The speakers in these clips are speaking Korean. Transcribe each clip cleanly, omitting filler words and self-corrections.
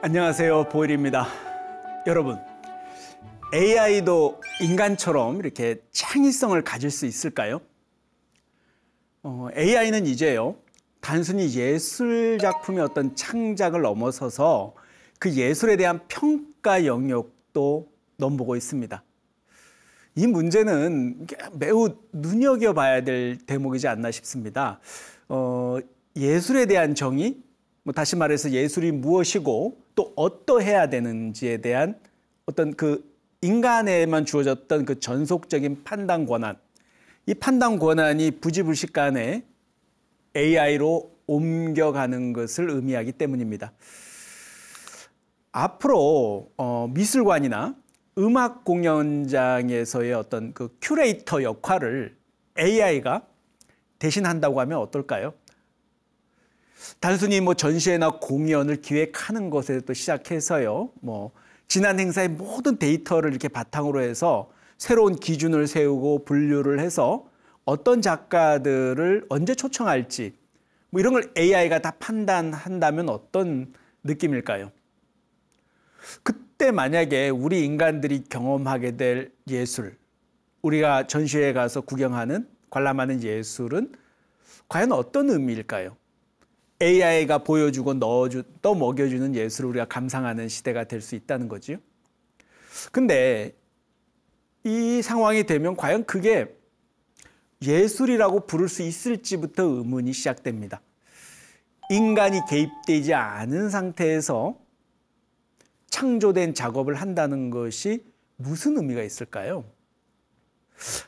안녕하세요, 보일입니다. 여러분, AI도 인간처럼 이렇게 창의성을 가질 수 있을까요? AI는 이제요, 단순히 예술 작품의 어떤 창작을 넘어서서 그 예술에 대한 평가 영역도 넘보고 있습니다. 이 문제는 매우 눈여겨봐야 될 대목이지 않나 싶습니다. 예술에 대한 정의, 다시 말해서 예술이 무엇이고 또 어떠해야 되는지에 대한 어떤 그 인간에만 주어졌던 그 전속적인 판단 권한, 이 판단 권한이 부지불식간에 AI로 옮겨가는 것을 의미하기 때문입니다. 앞으로 미술관이나 음악 공연장에서의 어떤 그 큐레이터 역할을 AI가 대신한다고 하면 어떨까요? 단순히 전시회나 공연을 기획하는 것에도 시작해서요, 지난 행사의 모든 데이터를 이렇게 바탕으로 해서 새로운 기준을 세우고 분류를 해서 어떤 작가들을 언제 초청할지, 이런 걸 AI가 다 판단한다면 어떤 느낌일까요? 그때 만약에 우리 인간들이 경험하게 될 예술, 우리가 전시회에 가서 구경하는, 관람하는 예술은 과연 어떤 의미일까요? AI가 보여주고 또 먹여주는 예술을 우리가 감상하는 시대가 될 수 있다는 거죠. 근데 이 상황이 되면 과연 그게 예술이라고 부를 수 있을지부터 의문이 시작됩니다. 인간이 개입되지 않은 상태에서 창조된 작업을 한다는 것이 무슨 의미가 있을까요?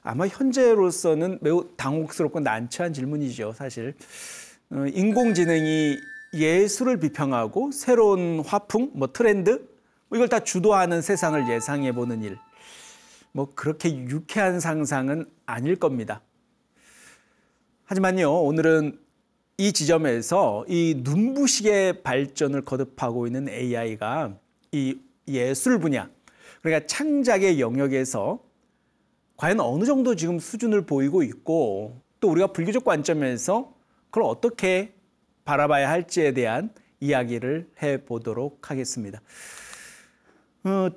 아마 현재로서는 매우 당혹스럽고 난처한 질문이죠, 사실. 인공지능이 예술을 비평하고 새로운 화풍, 트렌드, 이걸 다 주도하는 세상을 예상해보는 일. 그렇게 유쾌한 상상은 아닐 겁니다. 하지만요, 오늘은 이 지점에서 이 눈부시게 발전을 거듭하고 있는 AI가 이 예술 분야, 그러니까 창작의 영역에서 과연 어느 정도 지금 수준을 보이고 있고, 또 우리가 불교적 관점에서 그걸 어떻게 바라봐야 할지에 대한 이야기를 해보도록 하겠습니다.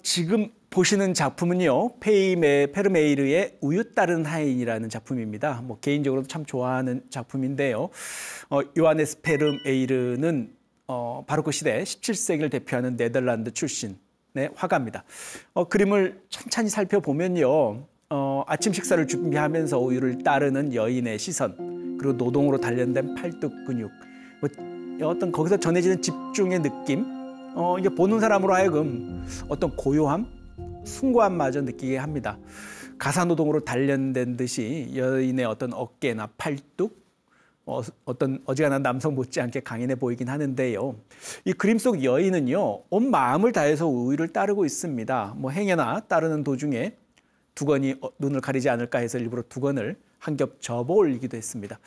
지금 보시는 작품은요, 페르메이르의 우유 따른 하인이라는 작품입니다. 개인적으로도 참 좋아하는 작품인데요. 요하네스 페르메이르는 바로크 시대 17세기를 대표하는 네덜란드 출신의 화가입니다. 그림을 천천히 살펴보면요, 아침 식사를 준비하면서 우유를 따르는 여인의 시선, 그리고 노동으로 단련된 팔뚝 근육, 어떤 거기서 전해지는 집중의 느낌, 이게 보는 사람으로 하여금 어떤 고요함, 숭고함마저 느끼게 합니다. 가사노동으로 단련된 듯이 여인의 어떤 어깨나 팔뚝, 어떤 어지간한 남성 못지않게 강인해 보이긴 하는데요. 이 그림 속 여인은요, 온 마음을 다해서 우유를 따르고 있습니다. 행여나 따르는 도중에 두건이 눈을 가리지 않을까 해서 일부러 두건을 한 겹 접어 올리기도 했습니다.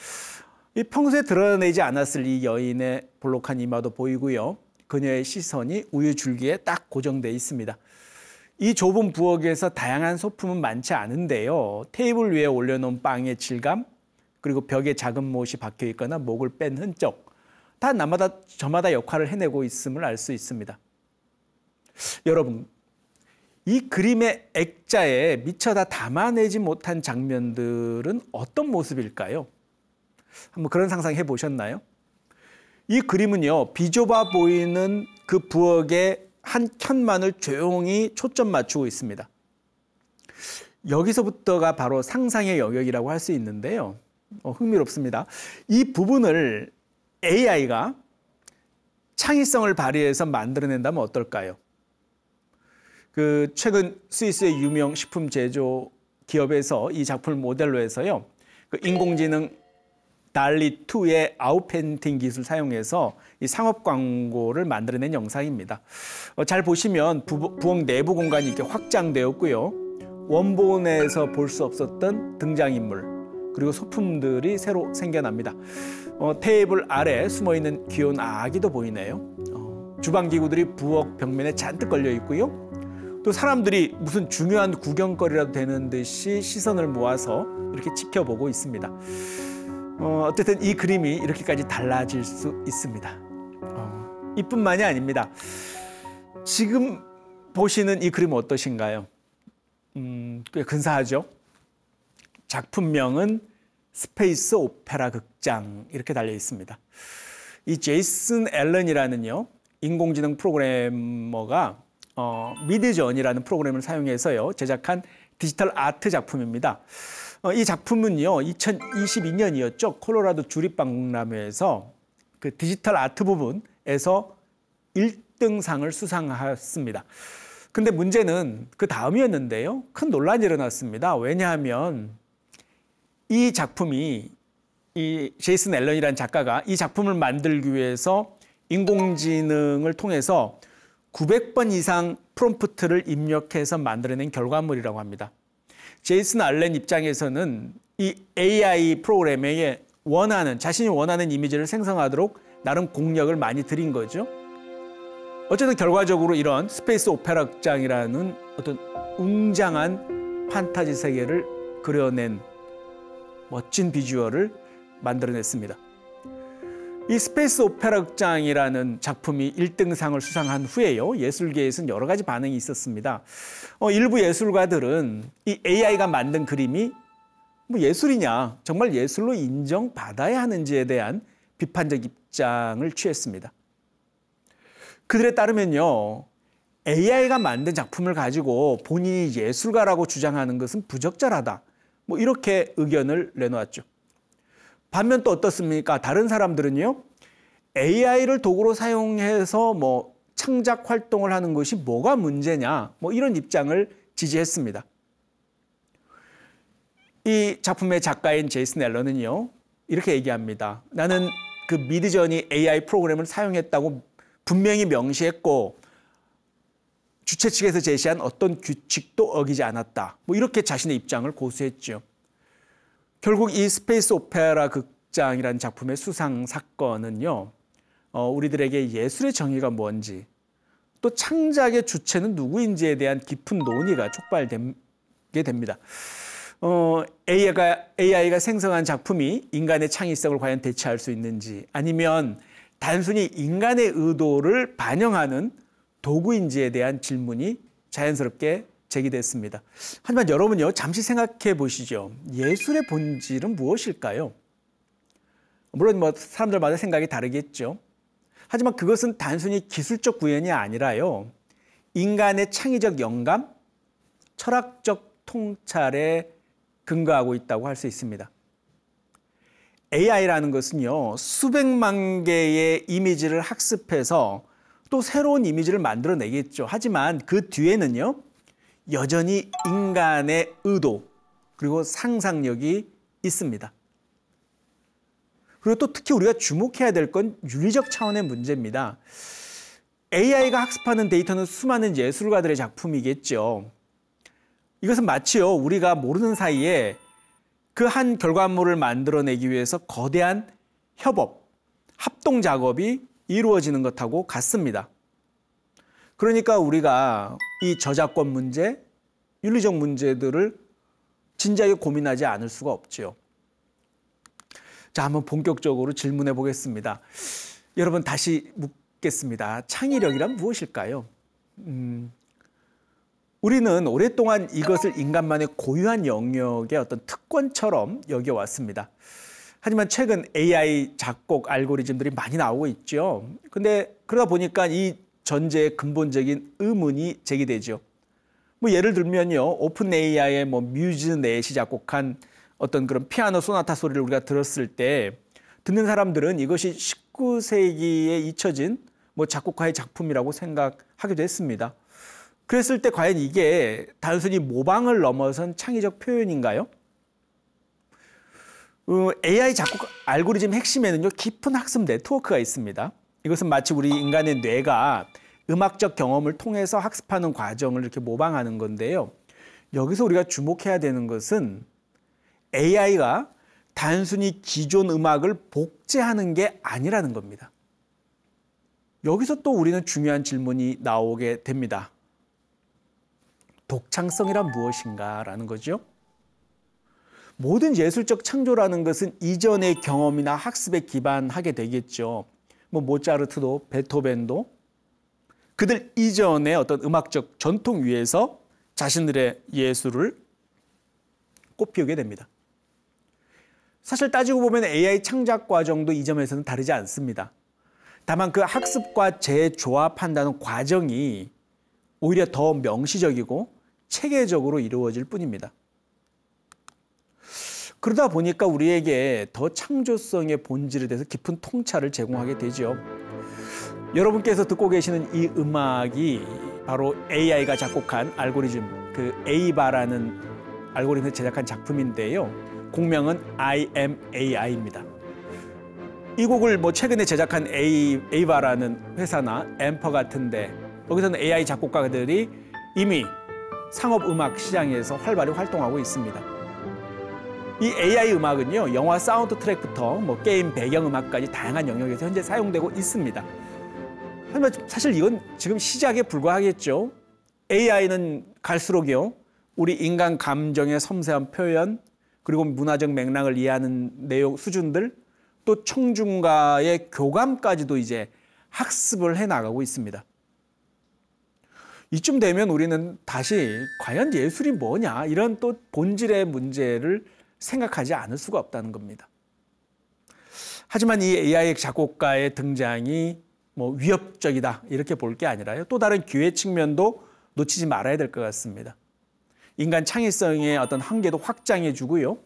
이 평소에 드러내지 않았을 이 여인의 볼록한 이마도 보이고요. 그녀의 시선이 우유 줄기에 딱 고정돼 있습니다. 이 좁은 부엌에서 다양한 소품은 많지 않은데요. 테이블 위에 올려놓은 빵의 질감, 그리고 벽에 작은 못이 박혀 있거나 목을 뺀 흔적, 다 저마다 역할을 해내고 있음을 알 수 있습니다. 여러분, 이 그림의 액자에 미처 다 담아내지 못한 장면들은 어떤 모습일까요? 한번 그런 상상 해보셨나요? 이 그림은요, 비좁아 보이는 그 부엌의 한 켠만을 조용히 초점 맞추고 있습니다. 여기서부터가 바로 상상의 영역이라고 할 수 있는데요. 흥미롭습니다. 이 부분을 AI가 창의성을 발휘해서 만들어낸다면 어떨까요? 최근 스위스의 유명 식품 제조 기업에서 이 작품을 모델로 해서요, 인공지능 달리2의 아웃페인팅 기술을 사용해서 이 상업 광고를 만들어낸 영상입니다. 잘 보시면 부엌 내부 공간이 이렇게 확장되었고요. 원본에서 볼 수 없었던 등장인물, 그리고 소품들이 새로 생겨납니다. 테이블 아래 숨어있는 귀여운 아기도 보이네요. 주방기구들이 부엌 벽면에 잔뜩 걸려 있고요. 또 사람들이 무슨 중요한 구경거리라도 되는 듯이 시선을 모아서 이렇게 지켜보고 있습니다. 어쨌든 이 그림이 이렇게까지 달라질 수 있습니다. 이뿐만이 아닙니다. 지금 보시는 이 그림 어떠신가요? 꽤 근사하죠? 작품명은 스페이스 오페라 극장 이렇게 달려 있습니다. 이 제이슨 앨런이라는요 인공지능 프로그래머가 미드전이라는 프로그램을 사용해서요 제작한 디지털 아트 작품입니다. 이 작품은요 2022년이었죠. 콜로라도 주립박람회에서 그 디지털 아트 부분에서 1등상을 수상했습니다. 근데 문제는 그 다음이었는데요. 큰 논란이 일어났습니다. 왜냐하면 이 작품이 이 제이슨 앨런이라는 작가가 이 작품을 만들기 위해서 인공지능을 통해서 900번 이상 프롬프트를 입력해서 만들어낸 결과물이라고 합니다. 제이슨 앨런 입장에서는 이 AI 프로그램에 자신이 원하는 이미지를 생성하도록 나름 공력을 많이 들인 거죠. 어쨌든 결과적으로 이런 스페이스 오페라 극장이라는 어떤 웅장한 판타지 세계를 그려낸 멋진 비주얼을 만들어냈습니다. 이 스페이스 오페라 극장이라는 작품이 1등상을 수상한 후에요. 예술계에서는 여러 가지 반응이 있었습니다. 일부 예술가들은 이 AI가 만든 그림이 뭐 예술이냐, 정말 예술로 인정받아야 하는지에 대한 비판적 입장을 취했습니다. 그들에 따르면요, AI가 만든 작품을 가지고 본인이 예술가라고 주장하는 것은 부적절하다. 뭐 이렇게 의견을 내놓았죠. 반면 또 어떻습니까? 다른 사람들은요, AI를 도구로 사용해서 뭐 창작 활동을 하는 것이 뭐가 문제냐, 뭐 이런 입장을 지지했습니다. 이 작품의 작가인 제이슨 앨런은요, 이렇게 얘기합니다. 나는 그 미드저니 AI 프로그램을 사용했다고 분명히 명시했고 주최 측에서 제시한 어떤 규칙도 어기지 않았다. 뭐 이렇게 자신의 입장을 고수했죠. 결국 이 스페이스 오페라 극장이라는 작품의 수상 사건은요, 우리들에게 예술의 정의가 뭔지, 또 창작의 주체는 누구인지에 대한 깊은 논의가 촉발되게 됩니다. AI가 생성한 작품이 인간의 창의성을 과연 대체할 수 있는지, 아니면 단순히 인간의 의도를 반영하는 도구인지에 대한 질문이 자연스럽게 제기됐습니다. 하지만 여러분요, 잠시 생각해 보시죠. 예술의 본질은 무엇일까요? 물론 뭐 사람들마다 생각이 다르겠죠. 하지만 그것은 단순히 기술적 구현이 아니라요, 인간의 창의적 영감, 철학적 통찰에 근거하고 있다고 할 수 있습니다. AI라는 것은요, 수백만 개의 이미지를 학습해서 또 새로운 이미지를 만들어내겠죠. 하지만 그 뒤에는요, 여전히 인간의 의도 그리고 상상력이 있습니다. 그리고 또 특히 우리가 주목해야 될 건 윤리적 차원의 문제입니다. AI가 학습하는 데이터는 수많은 예술가들의 작품이겠죠. 이것은 마치요, 우리가 모르는 사이에 그 한 결과물을 만들어내기 위해서 거대한 협업, 합동 작업이 이루어지는 것하고 같습니다. 그러니까 우리가 이 저작권 문제, 윤리적 문제들을 진지하게 고민하지 않을 수가 없죠. 자, 한번 본격적으로 질문해 보겠습니다. 여러분, 다시 묻겠습니다. 창의력이란 무엇일까요? 우리는 오랫동안 이것을 인간만의 고유한 영역의 어떤 특권처럼 여겨왔습니다. 하지만 최근 AI 작곡 알고리즘들이 많이 나오고 있죠. 근데 그러다 보니까 이 전제의 근본적인 의문이 제기되죠. 뭐 예를 들면요, 오픈 AI의 뭐 뮤즈넷이 작곡한 어떤 그런 피아노 소나타 소리를 우리가 들었을 때 듣는 사람들은 이것이 19세기에 잊혀진 뭐 작곡가의 작품이라고 생각하기도 했습니다. 그랬을 때 과연 이게 단순히 모방을 넘어선 창의적 표현인가요? AI 작곡 알고리즘 핵심에는요, 깊은 학습 네트워크가 있습니다. 이것은 마치 우리 인간의 뇌가 음악적 경험을 통해서 학습하는 과정을 이렇게 모방하는 건데요. 여기서 우리가 주목해야 되는 것은 AI가 단순히 기존 음악을 복제하는 게 아니라는 겁니다. 여기서 또 우리는 중요한 질문이 나오게 됩니다. 독창성이란 무엇인가? 라는 거죠. 모든 예술적 창조라는 것은 이전의 경험이나 학습에 기반하게 되겠죠. 뭐 모차르트도 베토벤도 그들 이전의 어떤 음악적 전통 위에서 자신들의 예술을 꽃피우게 됩니다. 사실 따지고 보면 AI 창작 과정도 이 점에서는 다르지 않습니다. 다만 그 학습과 재조합한다는 과정이 오히려 더 명시적이고 체계적으로 이루어질 뿐입니다. 그러다 보니까 우리에게 더 창조성의 본질에 대해서 깊은 통찰을 제공하게 되죠. 여러분께서 듣고 계시는 이 음악이 바로 AI가 작곡한 알고리즘, 그 에이바라는 알고리즘을 제작한 작품인데요. 곡명은 I am AI입니다. 이 곡을 최근에 제작한 에이바라는 회사나 앰퍼 같은데 여기서는 AI 작곡가들이 이미 상업음악 시장에서 활발히 활동하고 있습니다. 이 AI 음악은요, 영화 사운드 트랙부터 게임 배경음악까지 다양한 영역에서 현재 사용되고 있습니다. 하지만 사실 이건 지금 시작에 불과하겠죠. AI는 갈수록요, 우리 인간 감정의 섬세한 표현, 그리고 문화적 맥락을 이해하는 내용 수준들, 또 청중과의 교감까지도 이제 학습을 해나가고 있습니다. 이쯤 되면 우리는 다시 과연 예술이 뭐냐, 이런 또 본질의 문제를 생각하지 않을 수가 없다는 겁니다. 하지만 이 AI 작곡가의 등장이 위협적이다 이렇게 볼 게 아니라요, 또 다른 기회 측면도 놓치지 말아야 될 것 같습니다. 인간 창의성의 어떤 한계도 확장해 주고요,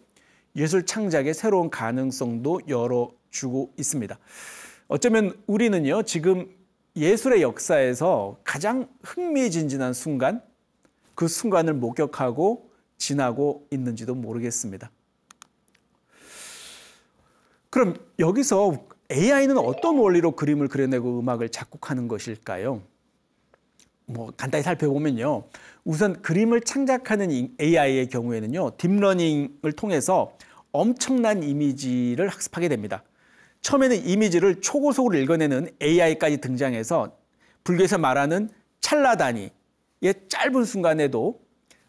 예술 창작의 새로운 가능성도 열어주고 있습니다. 어쩌면 우리는요, 지금 예술의 역사에서 가장 흥미진진한 순간, 그 순간을 목격하고 지나고 있는지도 모르겠습니다. 그럼 여기서 AI는 어떤 원리로 그림을 그려내고 음악을 작곡하는 것일까요? 간단히 살펴보면요, 우선 그림을 창작하는 AI의 경우에는요, 딥러닝을 통해서 엄청난 이미지를 학습하게 됩니다. 처음에는 이미지를 초고속으로 읽어내는 AI까지 등장해서 불교에서 말하는 찰나 단위의 짧은 순간에도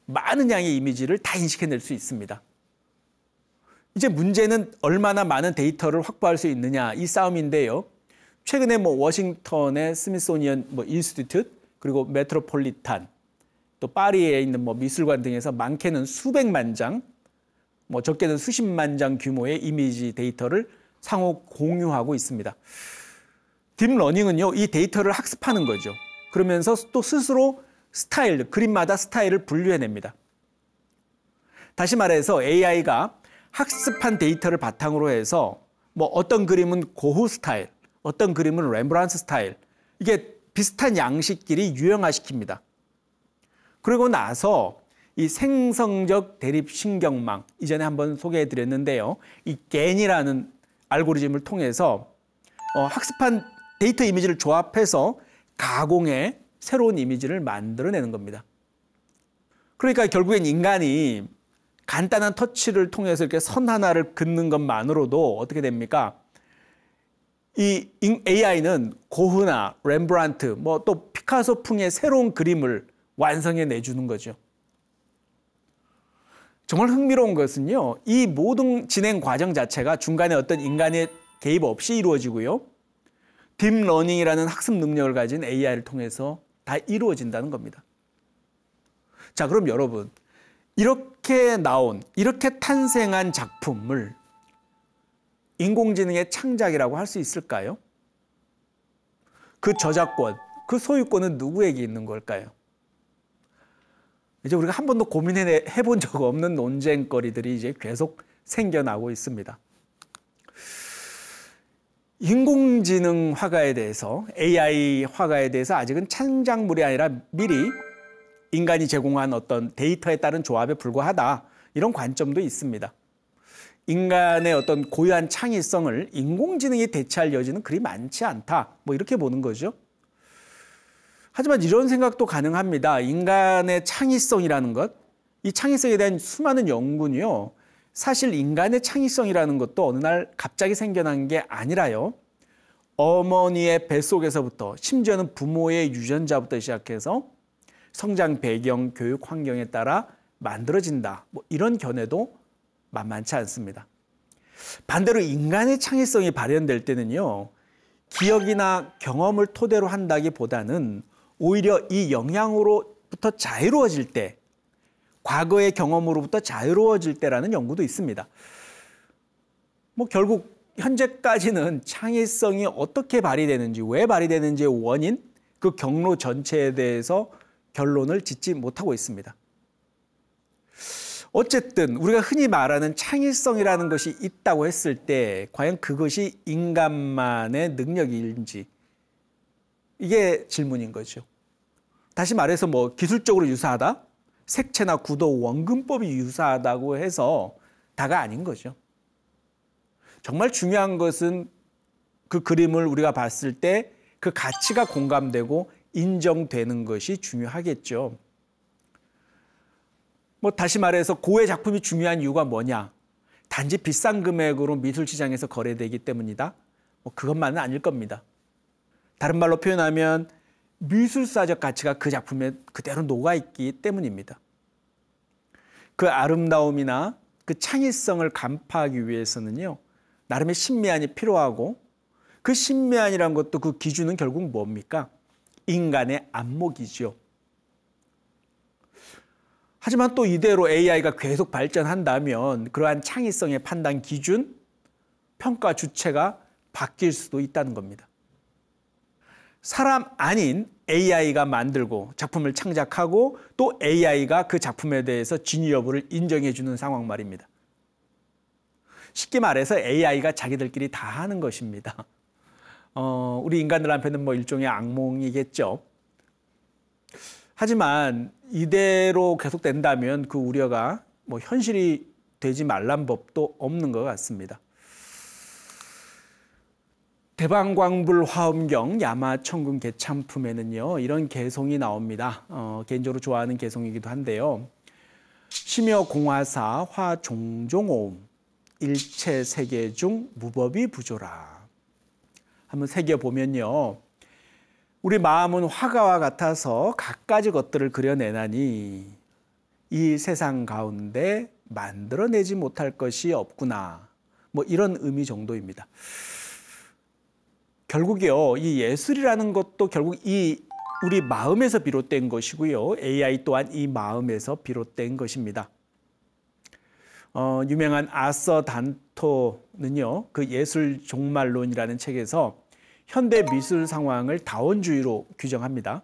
많은 양의 이미지를 다 인식해낼 수 있습니다. 이제 문제는 얼마나 많은 데이터를 확보할 수 있느냐, 이 싸움인데요. 최근에 워싱턴의 스미소니언 인스티튜트, 그리고 메트로폴리탄, 또 파리에 있는 미술관 등에서 많게는 수백만 장, 적게는 수십만 장 규모의 이미지 데이터를 상호 공유하고 있습니다. 딥러닝은요, 이 데이터를 학습하는 거죠. 그러면서 또 스스로 스타일, 그림마다 스타일을 분류해냅니다. 다시 말해서 AI가 학습한 데이터를 바탕으로 해서 어떤 그림은 고흐 스타일, 어떤 그림은 렘브란트 스타일, 이게 비슷한 양식끼리 유형화시킵니다. 그리고 나서 이 생성적 대립신경망, 이전에 한번 소개해드렸는데요, 이 겐이라는 알고리즘을 통해서 학습한 데이터 이미지를 조합해서 가공해 새로운 이미지를 만들어내는 겁니다. 그러니까 결국엔 인간이 간단한 터치를 통해서 이렇게 선 하나를 긋는 것만으로도 어떻게 됩니까? 이 AI는 고흐나 렘브란트, 또 피카소풍의 새로운 그림을 완성해 내주는 거죠. 정말 흥미로운 것은요, 이 모든 진행 과정 자체가 중간에 어떤 인간의 개입 없이 이루어지고요, 딥러닝이라는 학습 능력을 가진 AI를 통해서 다 이루어진다는 겁니다. 자, 그럼 여러분, 이렇게 탄생한 작품을 인공지능의 창작이라고 할 수 있을까요? 그 저작권, 그 소유권은 누구에게 있는 걸까요? 이제 우리가 한 번도 고민해 본 적 없는 논쟁거리들이 이제 계속 생겨나고 있습니다. 인공지능 화가에 대해서, AI 화가에 대해서 아직은 창작물이 아니라 미리 인간이 제공한 어떤 데이터에 따른 조합에 불과하다, 이런 관점도 있습니다. 인간의 어떤 고유한 창의성을 인공지능이 대체할 여지는 그리 많지 않다, 이렇게 보는 거죠. 하지만 이런 생각도 가능합니다. 인간의 창의성이라는 것, 이 창의성에 대한 수많은 연구는요, 사실 인간의 창의성이라는 것도 어느 날 갑자기 생겨난 게 아니라요, 어머니의 뱃속에서부터, 심지어는 부모의 유전자부터 시작해서 성장 배경, 교육 환경에 따라 만들어진다, 이런 견해도 만만치 않습니다. 반대로 인간의 창의성이 발현될 때는요, 기억이나 경험을 토대로 한다기보다는 오히려 이 영향으로부터 자유로워질 때, 과거의 경험으로부터 자유로워질 때라는 연구도 있습니다. 뭐 결국 현재까지는 창의성이 어떻게 발휘되는지, 왜 발휘되는지의 원인, 그 경로 전체에 대해서 결론을 짓지 못하고 있습니다. 어쨌든 우리가 흔히 말하는 창의성이라는 것이 있다고 했을 때 과연 그것이 인간만의 능력인지, 이게 질문인 거죠. 다시 말해서 뭐 기술적으로 유사하다, 색채나 구도, 원근법이 유사하다고 해서 다가 아닌 거죠. 정말 중요한 것은 그 그림을 우리가 봤을 때 그 가치가 공감되고 인정되는 것이 중요하겠죠. 뭐 다시 말해서 고의 작품이 중요한 이유가 뭐냐? 단지 비싼 금액으로 미술 시장에서 거래되기 때문이다? 뭐 그것만은 아닐 겁니다. 다른 말로 표현하면 미술사적 가치가 그 작품에 그대로 녹아있기 때문입니다. 그 아름다움이나 그 창의성을 간파하기 위해서는요, 나름의 신미안이 필요하고, 그 신미안이란 것도 그 기준은 결국 뭡니까? 인간의 안목이죠. 하지만 또 이대로 AI가 계속 발전한다면 그러한 창의성의 판단 기준, 평가 주체가 바뀔 수도 있다는 겁니다. 사람 아닌 AI가 만들고 작품을 창작하고 또 AI가 그 작품에 대해서 진위 여부를 인정해 주는 상황 말입니다. 쉽게 말해서 AI가 자기들끼리 다 하는 것입니다. 우리 인간들한테는 뭐 일종의 악몽이겠죠. 하지만 이대로 계속된다면 그 우려가 뭐 현실이 되지 말란 법도 없는 것 같습니다. 대방광불 화엄경 야마천군 개참품에는요, 이런 개송이 나옵니다. 개인적으로 좋아하는 개송이기도 한데요. 심여공화사 화종종오음 일체 세계 중 무법이 부조라. 한번 새겨보면요, 우리 마음은 화가와 같아서 갖가지 것들을 그려내나니 이 세상 가운데 만들어내지 못할 것이 없구나. 뭐 이런 의미 정도입니다. 결국요, 이 예술이라는 것도 결국 이 우리 마음에서 비롯된 것이고요, AI 또한 이 마음에서 비롯된 것입니다. 유명한 아서 단토는요, 그 예술 종말론이라는 책에서 현대 미술 상황을 다원주의로 규정합니다.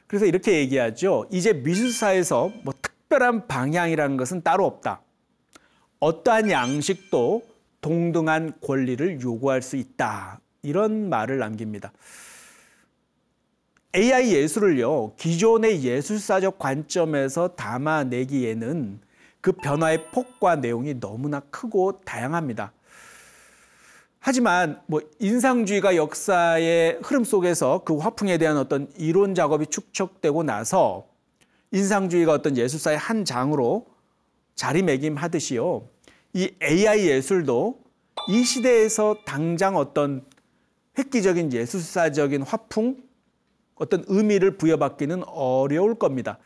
그래서 이렇게 얘기하죠. 이제 미술사에서 뭐 특별한 방향이라는 것은 따로 없다. 어떠한 양식도 동등한 권리를 요구할 수 있다. 이런 말을 남깁니다. AI 예술을요, 기존의 예술사적 관점에서 담아내기에는 그 변화의 폭과 내용이 너무나 크고 다양합니다. 하지만 뭐 인상주의가 역사의 흐름 속에서 그 화풍에 대한 어떤 이론 작업이 축적되고 나서 인상주의가 어떤 예술사의 한 장으로 자리매김하듯이요, 이 AI 예술도 이 시대에서 당장 어떤 획기적인 예술사적인 화풍, 어떤 의미를 부여받기는 어려울 겁니다.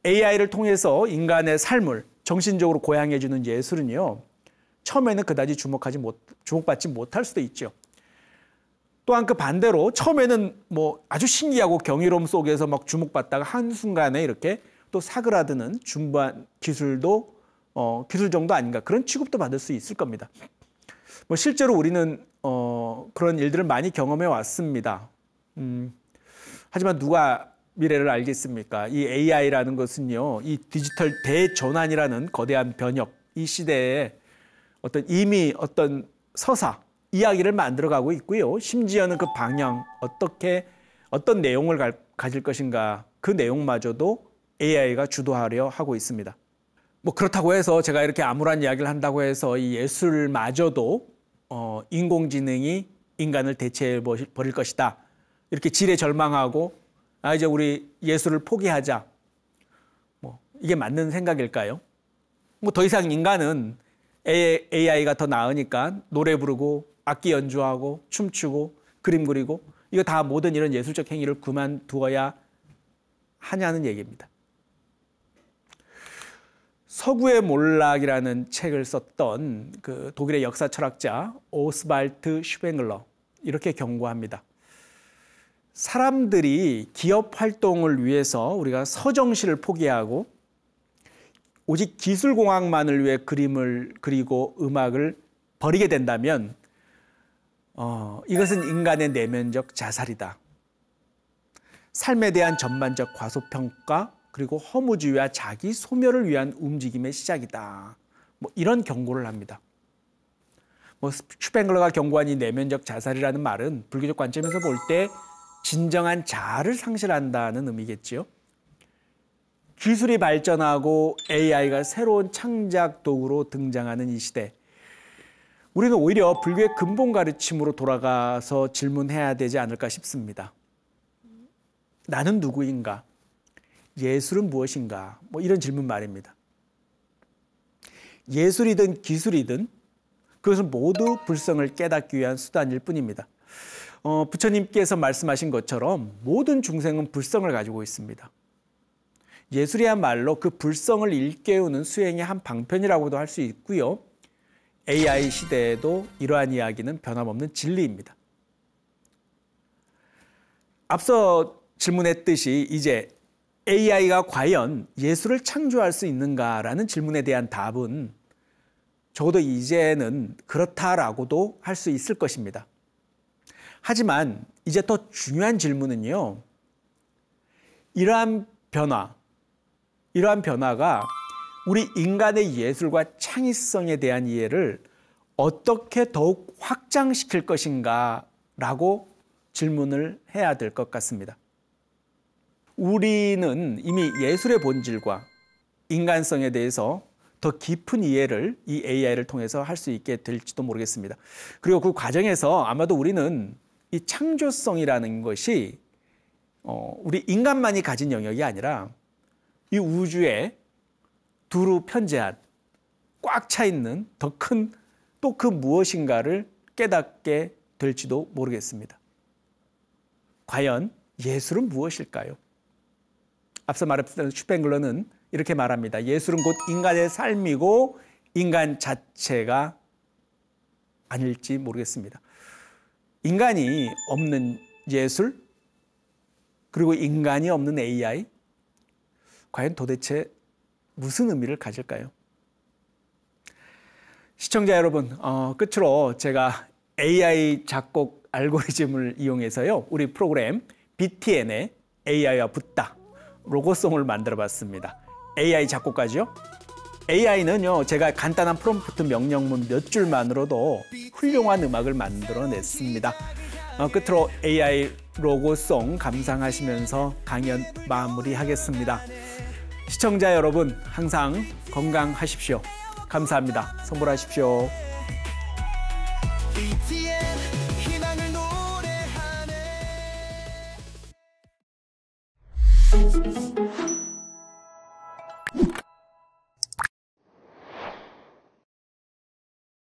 AI를 통해서 인간의 삶을 정신적으로 고양해주는 예술은요, 처음에는 그다지 주목받지 못할 수도 있죠. 또한 그 반대로 처음에는 뭐 아주 신기하고 경이로움 속에서 막 주목받다가 한순간에 이렇게 또 사그라드는 중부한 기술도 기술 정도 아닌가, 그런 취급도 받을 수 있을 겁니다. 뭐 실제로 우리는 그런 일들을 많이 경험해 왔습니다. 하지만 누가 미래를 알겠습니까? 이 AI라는 것은요, 이 디지털 대전환이라는 거대한 변혁, 이 시대에 이미 어떤 서사, 이야기를 만들어가고 있고요. 심지어는 그 방향, 어떤 내용을 가질 것인가, 그 내용마저도 AI가 주도하려 하고 있습니다. 뭐 그렇다고 해서 제가 이렇게 암울한 이야기를 한다고 해서 이 예술마저도 인공지능이 인간을 대체해 버릴 것이다, 이렇게 지레 절망하고 이제 우리 예술을 포기하자, 뭐 이게 맞는 생각일까요? 뭐 더 이상 인간은 AI가 더 나으니까 노래 부르고 악기 연주하고 춤추고 그림 그리고 이거 다 모든 이런 예술적 행위를 그만두어야 하냐는 얘기입니다. 서구의 몰락이라는 책을 썼던 그 독일의 역사 철학자 오스발트 슈뱅글러, 이렇게 경고합니다. 사람들이 기업 활동을 위해서 우리가 서정시를 포기하고 오직 기술공학만을 위해 그림을 그리고 음악을 버리게 된다면 이것은 인간의 내면적 자살이다. 삶에 대한 전반적 과소평가 그리고 허무주의와 자기 소멸을 위한 움직임의 시작이다. 뭐 이런 경고를 합니다. 슈팽글러가 경고한 이 내면적 자살이라는 말은 불교적 관점에서 볼 때 진정한 자아를 상실한다는 의미겠지요. 기술이 발전하고 AI가 새로운 창작 도구로 등장하는 이 시대, 우리는 오히려 불교의 근본 가르침으로 돌아가서 질문해야 되지 않을까 싶습니다. 나는 누구인가? 예술은 무엇인가? 뭐 이런 질문 말입니다. 예술이든 기술이든 그것은 모두 불성을 깨닫기 위한 수단일 뿐입니다. 부처님께서 말씀하신 것처럼 모든 중생은 불성을 가지고 있습니다. 예술이야말로 그 불성을 일깨우는 수행의 한 방편이라고도 할 수 있고요. AI 시대에도 이러한 이야기는 변함없는 진리입니다. 앞서 질문했듯이 이제 AI가 과연 예술을 창조할 수 있는가라는 질문에 대한 답은 적어도 이제는 그렇다라고도 할 수 있을 것입니다. 하지만 이제 더 중요한 질문은요. 이러한 변화가 우리 인간의 예술과 창의성에 대한 이해를 어떻게 더욱 확장시킬 것인가라고 질문을 해야 될 것 같습니다. 우리는 이미 예술의 본질과 인간성에 대해서 더 깊은 이해를 이 AI를 통해서 할 수 있게 될지도 모르겠습니다. 그리고 그 과정에서 아마도 우리는 이 창조성이라는 것이 우리 인간만이 가진 영역이 아니라 이 우주에 두루 편재한 꽉 차 있는 더 큰 또 그 무엇인가를 깨닫게 될지도 모르겠습니다. 과연 예술은 무엇일까요? 앞서 말했던 슈팽글러는 이렇게 말합니다. 예술은 곧 인간의 삶이고 인간 자체가 아닐지 모르겠습니다. 인간이 없는 예술, 그리고 인간이 없는 AI, 과연 도대체 무슨 의미를 가질까요? 시청자 여러분, 끝으로 제가 AI 작곡 알고리즘을 이용해서요, 우리 프로그램 BTN의 AI와 붙다 로고송을 만들어 봤습니다. AI 작곡가죠. AI는요, 제가 간단한 프롬프트 명령문 몇 줄만으로도 훌륭한 음악을 만들어냈습니다. 끝으로 AI 로고송 감상하시면서 강연 마무리하겠습니다. 시청자 여러분, 항상 건강하십시오. 감사합니다. 선물하십시오.